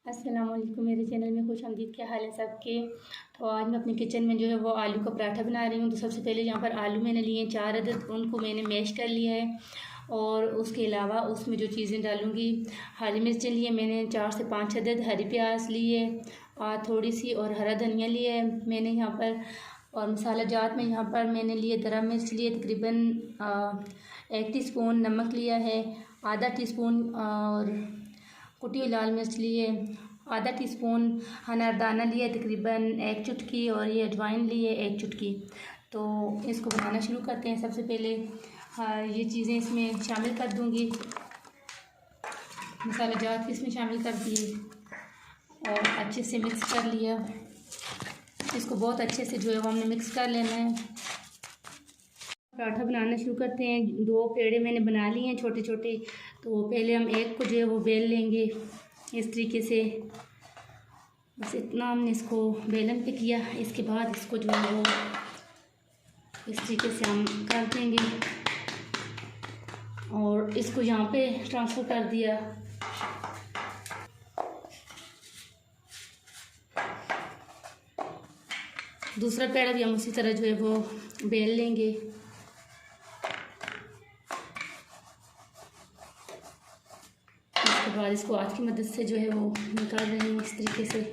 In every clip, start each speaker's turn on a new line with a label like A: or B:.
A: अस्सलाम वालेकुम, मेरे चैनल में खुश आमदीद। क्या हाल है सबके। तो आज मैं अपने किचन में जो है वो आलू का पराठा बना रही हूँ। तो सबसे पहले यहाँ पर आलू मैंने लिए 4 अदद, उनको मैंने मैश कर लिया है। और उसके अलावा उसमें जो चीज़ें डालूँगी, हरी मिर्चें लिए मैंने 4 से 5 अदद, हरी प्याज लिए थोड़ी सी, और हरा धनिया लिया है मैंने यहाँ पर। और मसाला जात में यहाँ पर मैंने लिए दरा मिर्च लिए तकरीबन 1 टीस्पून, नमक लिया है आधा टीस्पून, और कुटी हुई लाल मिर्च लिए आधा टीस्पून, अनारदाना लिए तकरीबन 1 चुटकी, और ये अजवाइन लिए 1 चुटकी। तो इसको बनाना शुरू करते हैं। सबसे पहले ये चीज़ें इसमें शामिल कर दूंगी, मसाला जात इसमें शामिल कर दिए और अच्छे से मिक्स कर लिया। इसको बहुत अच्छे से जो है वो हमने मिक्स कर लेना है। पराठा बनाना शुरू करते हैं। 2 पेड़े मैंने बना लिए हैं छोटे छोटे। तो पहले हम एक को जो है वो बेल लेंगे इस तरीके से। बस इतना हमने इसको बेलन पे किया। इसके बाद इसको जो है वो इस तरीके से हम कर देंगे और इसको यहाँ पे ट्रांसफ़र कर दिया। दूसरा पेड़ा भी हम उसी तरह जो है वो बेल लेंगे। इसके बाद इसको हाथ की मदद से जो है वो निकाल रहे हैं इस तरीके से,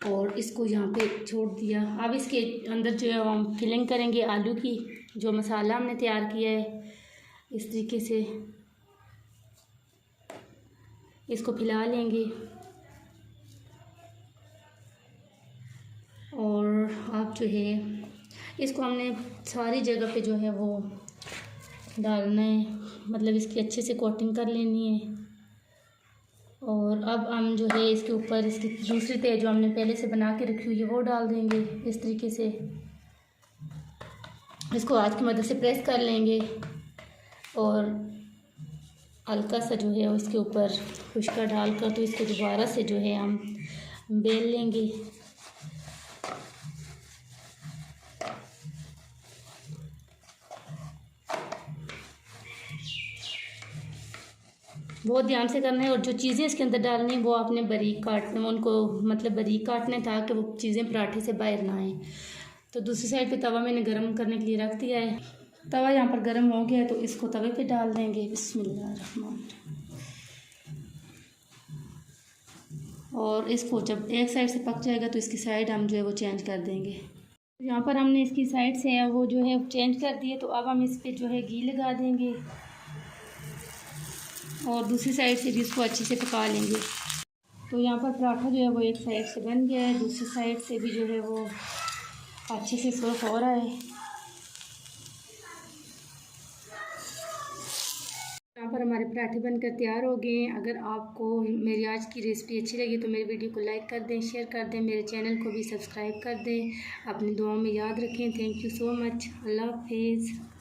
A: और इसको यहाँ पे छोड़ दिया। अब इसके अंदर जो है हम फिलिंग करेंगे आलू की। जो मसाला हमने तैयार किया है इस तरीके से इसको फैला लेंगे, और अब जो है इसको हमने सारी जगह पे जो है वो डालना है, मतलब इसकी अच्छे से कोटिंग कर लेनी है। और अब हम जो है इसके ऊपर इसकी दूसरी तह जो हमने पहले से बना के रखी हुई है वो डाल देंगे इस तरीके से। इसको हाथ की मदद से प्रेस कर लेंगे और हल्का सा जो है इसके ऊपर खुश्का डालकर तो इसको दोबारा से जो है हम बेल लेंगे। बहुत ध्यान से करना है, और जो चीज़ें इसके अंदर डालनी है वो आपने बारीक काटना है, उनको मतलब बारीक काटना है ताकि वो चीज़ें पराठे से बाहर ना आए। तो दूसरी साइड पे तवा मैंने गरम करने के लिए रख दिया है। तवा यहाँ पर गरम हो गया है तो इसको तवे पे डाल देंगे। बिस्मिल्लाह। और इसको जब एक साइड से पक जाएगा तो इसकी साइड हम जो है वो चेंज कर देंगे। यहाँ पर हमने इसकी साइड से वो जो है चेंज कर दिए। तो अब हम इस पर जो है घी लगा देंगे और दूसरी साइड से भी इसको अच्छे से पका लेंगे। तो यहाँ पर पराठा जो है वो एक साइड से बन गया है, दूसरी साइड से भी जो है वो अच्छे से सर्व हो रहा है। यहाँ पर हमारे पराठे बनकर तैयार हो गए हैं। अगर आपको मेरी आज की रेसिपी अच्छी लगी तो मेरी वीडियो को लाइक कर दें, शेयर कर दें, मेरे चैनल को भी सब्सक्राइब कर दें। अपनी दुआओं में याद रखें। Thank you so much. अल्लाह हाफिज़।